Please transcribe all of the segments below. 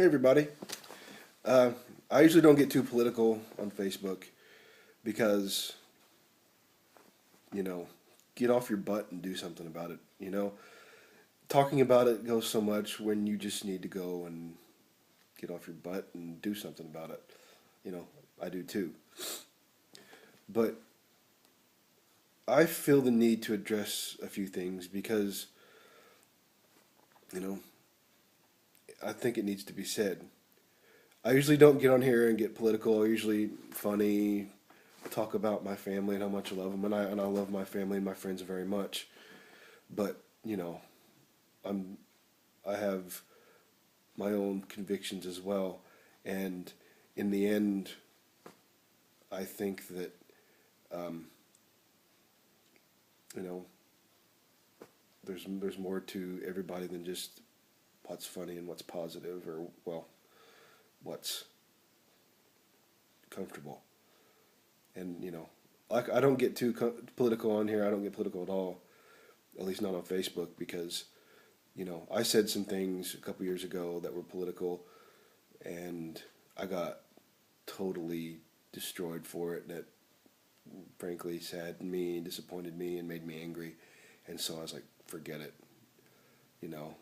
Hey everybody. Uh, I usually don't get too political on Facebook because, you know, get off your butt and do something about it. Talking about it goes so much when you just need to go and get off your butt and do something about it. You know, I do too. But I feel the need to address a few things because, you know, I think it needs to be said. I usually don't get on here and get political. I usually funny, talk about my family and how much I love them, and I love my family and my friends very much. But I'm I have my own convictions as well, and in the end, I think that um, you know there's more to everybody than just what's funny and what's positive, or well, what's comfortable. And like I don't get too political on here. I don't get political at all, at least not on Facebook, because I said some things a couple years ago that were political, and I got totally destroyed for it. And it frankly saddened me, disappointed me, and made me angry. And so I was like, forget it.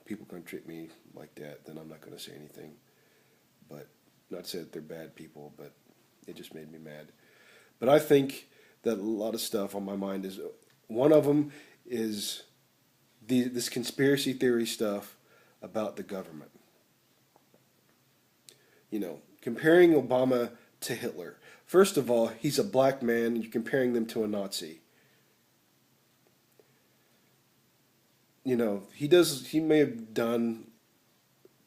People gonna treat me like that, then I'm not gonna say anything. But not to say that they're bad people, but it just made me mad. But I think that a lot of stuff on my mind is one of them is this conspiracy theory stuff about the government. Comparing Obama to Hitler. First of all, he's a black man, and you're comparing them to a Nazi. He may have done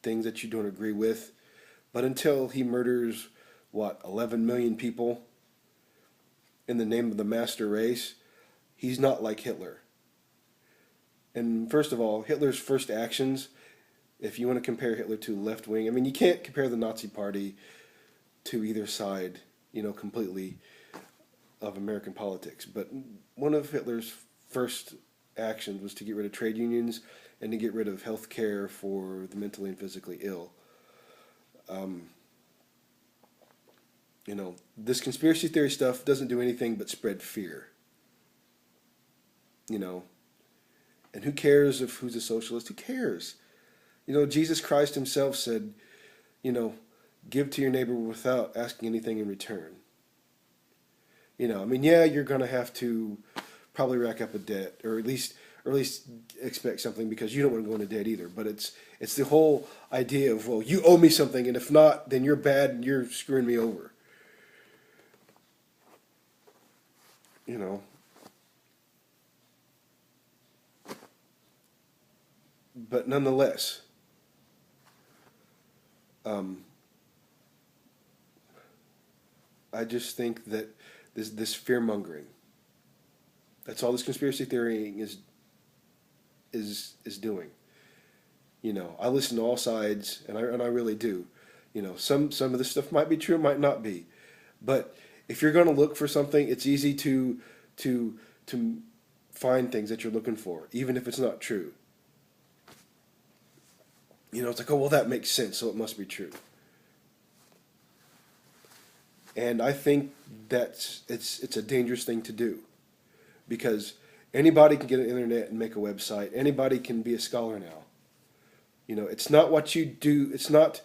things that you don't agree with, but until he murders, 11 million people in the name of the master race, he's not like Hitler. And first of all, Hitler's first actions, if you want to compare Hitler to left wing, I mean, you can't compare the Nazi Party to either side, completely of American politics. But one of Hitler's first actions was to get rid of trade unions and to get rid of health care for the mentally and physically ill. This conspiracy theory stuff doesn't do anything but spread fear. And who cares if who's a socialist? Who cares? Jesus Christ himself said, give to your neighbor without asking anything in return. Yeah, you're going to have to probably rack up a debt, or at least expect something, because you don't want to go into debt either. But it's the whole idea of, well, you owe me something, and if not, then you're bad and you're screwing me over. But nonetheless, I just think that this fear mongering. That's all this conspiracy theory is doing. I listen to all sides, and I really do. Some of this stuff might be true, might not be, but if you're going to look for something, it's easy to find things that you're looking for, even if it's not true. It's like, oh well, that makes sense, so it must be true. And I think it's a dangerous thing to do, because anybody can get an internet and make a website. Anybody can be a scholar now. It's not what you do. It's not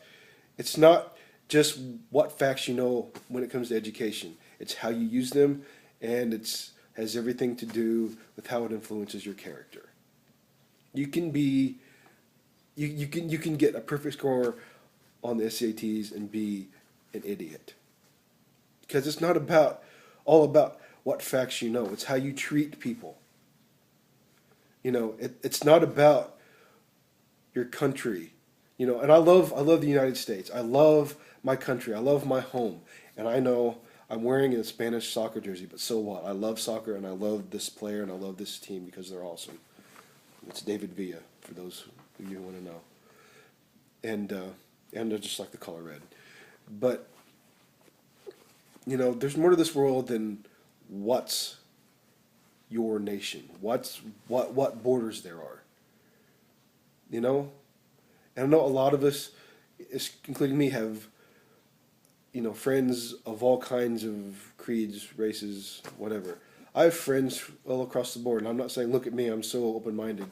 just what facts you know when it comes to education. It's how you use them, and has everything to do with how it influences your character. You can get a perfect score on the SATs and be an idiot. Because it's not all about what facts you know. It's how you treat people. It's not about your country. And I love the United States. I love my country. I love my home. And I know I'm wearing a Spanish soccer jersey, but so what? I love soccer, and I love this player, and I love this team because they're awesome. It's David Villa, for those of you who want to know. And I just like the color red. But there's more to this world than what's your nation, what borders there are. And I know a lot of us including me, have, friends of all kinds of creeds, races, whatever. I have friends all across the board, and I'm not saying, look at me, I'm so open-minded,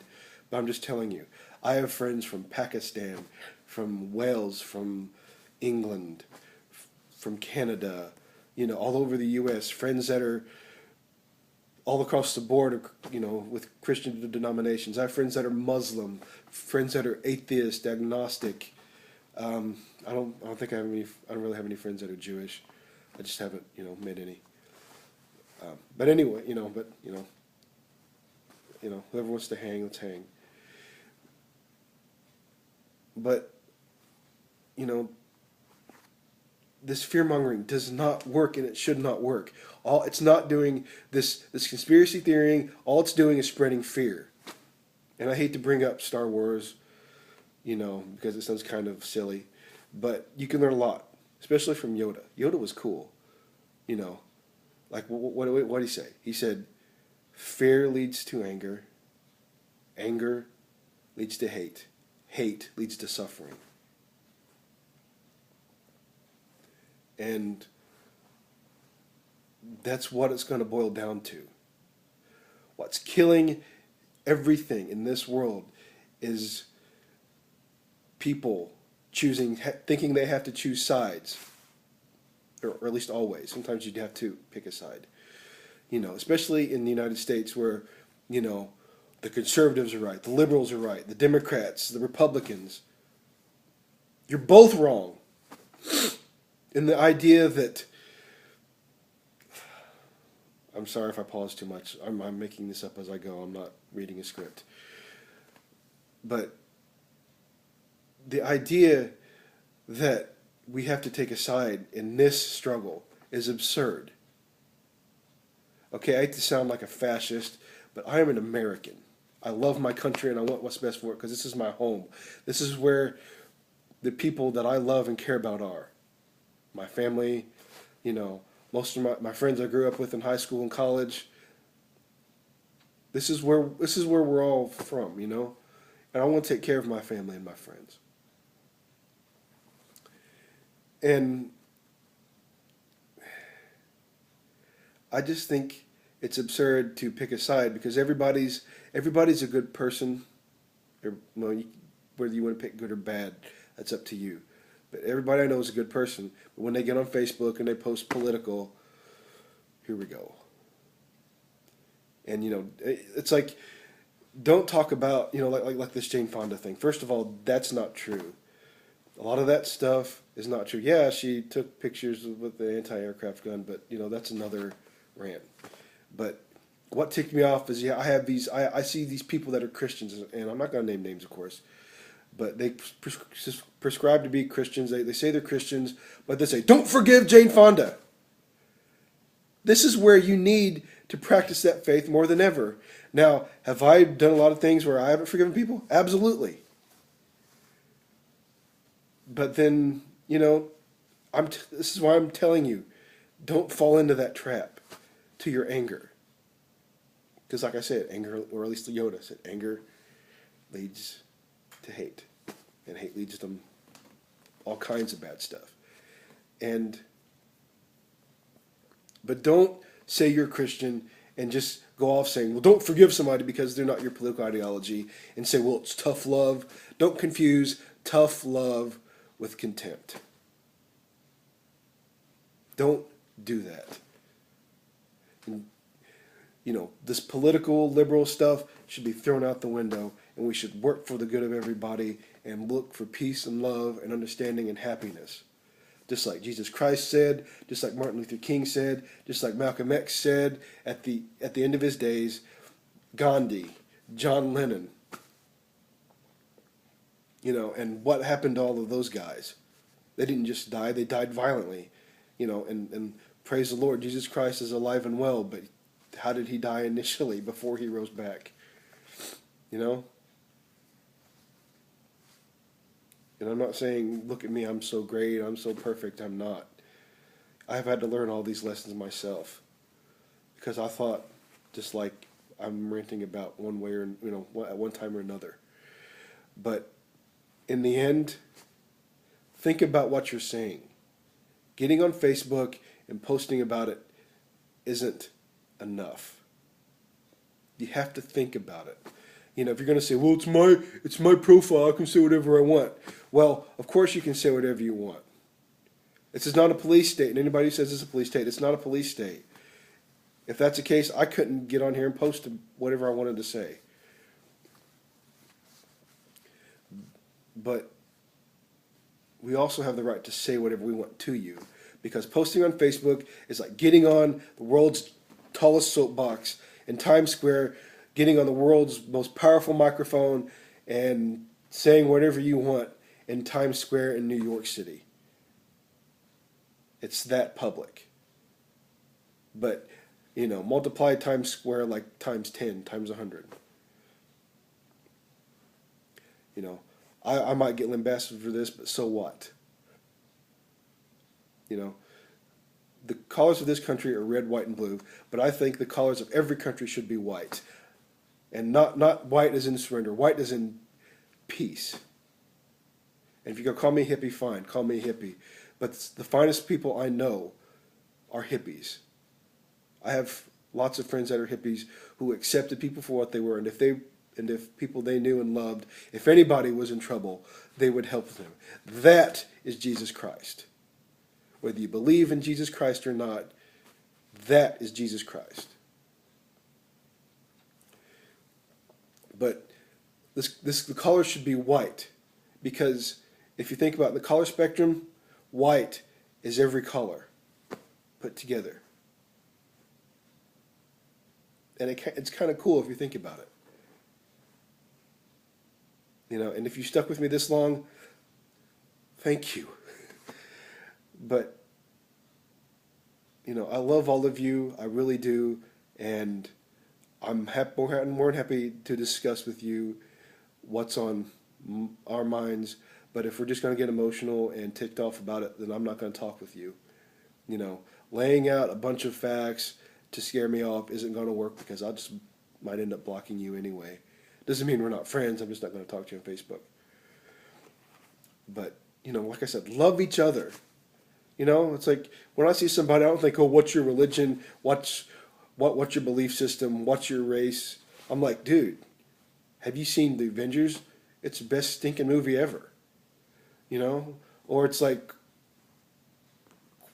but I'm just telling you. I have friends from Pakistan, from Wales, from England, from Canada, all over the U.S., friends that are all across the board, with Christian denominations. I have friends that are Muslim, friends that are atheist, agnostic. I don't think I have any. I don't really have any friends that are Jewish. I just haven't, met any. But anyway, whoever wants to hang, let's hang. But this fear mongering does not work, and it should not work. All it's not doing this conspiracy theorying. All it's doing is spreading fear. And I hate to bring up Star Wars, because it sounds kind of silly, but you can learn a lot, especially from Yoda. Yoda was cool, Like what did he say? He said, "Fear leads to anger. Anger leads to hate. Hate leads to suffering." And that's what it's going to boil down to. What's killing everything in this world is people thinking they have to choose sides, or at least always. Sometimes you have to pick a side. Especially in the United States, where the conservatives are right, the liberals are right, the Democrats, the Republicans. You're both wrong. And the idea that, I'm sorry if I pause too much. I'm making this up as I go. I'm not reading a script. But the idea that we have to take a side in this struggle is absurd. Okay, I hate to sound like a fascist, but I am an American. I love my country and I want what's best for it because this is my home. This is where the people that I love and care about are. My family, most of my friends I grew up with in high school and college. This is where we're all from, and I want to take care of my family and my friends. And I just think it's absurd to pick a side because everybody's a good person. Whether you want to pick good or bad, that's up to you. But everybody I know is a good person. But when they get on Facebook and they post political, here we go. And it's like, don't talk about like this Jane Fonda thing. First of all, that's not true. A lot of that stuff is not true. Yeah, she took pictures with the anti-aircraft gun, but that's another rant. But what ticked me off is I see these people that are Christians, and I'm not going to name names, of course. But they prescribe to be Christians. They say they're Christians, but they say, don't forgive Jane Fonda. This is where you need to practice that faith more than ever. Now, have I done a lot of things where I haven't forgiven people? Absolutely. But then, this is why I'm telling you, don't fall into that trap to your anger. Because like I said, anger, or at least Yoda said, anger leads to hate, and hate leads to all kinds of bad stuff. But don't say you're Christian and just go off saying, well, don't forgive somebody because they're not your political ideology, and say, well, it's tough love. Don't confuse tough love with contempt. Don't do that. And, this political liberal stuff should be thrown out the window, and we should work for the good of everybody and look for peace and love and understanding and happiness. Just like Jesus Christ said, just like Martin Luther King said, just like Malcolm X said at the end of his days, Gandhi, John Lennon, and what happened to all of those guys? They didn't just die, they died violently, and praise the Lord, Jesus Christ is alive and well, but how did he die initially before he rose back? And I'm not saying, look at me, I'm so great, I'm so perfect. I'm not. I've had to learn all these lessons myself. Because I thought, just like I'm ranting about one way or, at one time or another. But in the end, think about what you're saying. Getting on Facebook and posting about it isn't enough. You have to think about it. You know, if you're going to say, well, it's my profile, I can say whatever I want. Well, of course you can say whatever you want. This is not a police state, and anybody who says it's a police state, it's not a police state. If that's the case, I couldn't get on here and post whatever I wanted to say. But we also have the right to say whatever we want to you. Because posting on Facebook is like getting on the world's tallest soapbox in Times Square, getting on the world's most powerful microphone, and saying whatever you want in Times Square in New York City. It's that public. But, you know, multiply Times Square like times 10, times 100. You know, I might get lambasted for this, but so what? You know, the colors of this country are red, white, and blue, but I think the colors of every country should be white. And not white as in surrender, white as in peace. And if you're going to call me a hippie, fine, call me a hippie. But the finest people I know are hippies. I have lots of friends that are hippies who accepted people for what they were, and if people they knew and loved, if anybody was in trouble, they would help them. That is Jesus Christ. Whether you believe in Jesus Christ or not, that is Jesus Christ. But the color should be white, because if you think about the color spectrum, white is every color put together. And it's kind of cool if you think about it. You know, and if you stuck with me this long, thank you. But, you know, I love all of you, I really do, and I'm more than happy to discuss with you what's on our minds. But if we're just going to get emotional and ticked off about it, then I'm not going to talk with you. You know, laying out a bunch of facts to scare me off isn't going to work, because I just might end up blocking you anyway. Doesn't mean we're not friends. I'm just not going to talk to you on Facebook. But, you know, like I said, love each other. You know, it's like when I see somebody, I don't think, oh, what's your religion? What's your belief system? What's your race? I'm like, dude, have you seen The Avengers? It's the best stinking movie ever. You know? Or it's like,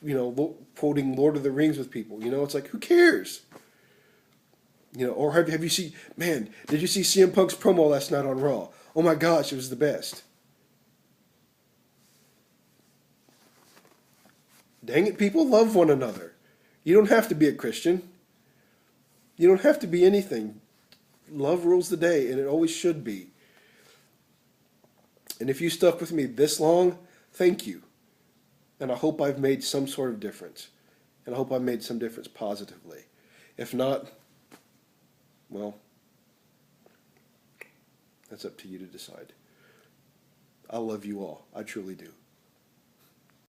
you know, quoting Lord of the Rings with people. You know, it's like, who cares? You know, or have you seen, man, did you see CM Punk's promo last night on Raw? Oh my gosh, it was the best. Dang it, people love one another. You don't have to be a Christian. You don't have to be anything. Love rules the day, and it always should be. And if you stuck with me this long, thank you. And I hope I've made some sort of difference. And I hope I've made some difference positively. If not, well, that's up to you to decide. I love you all. I truly do.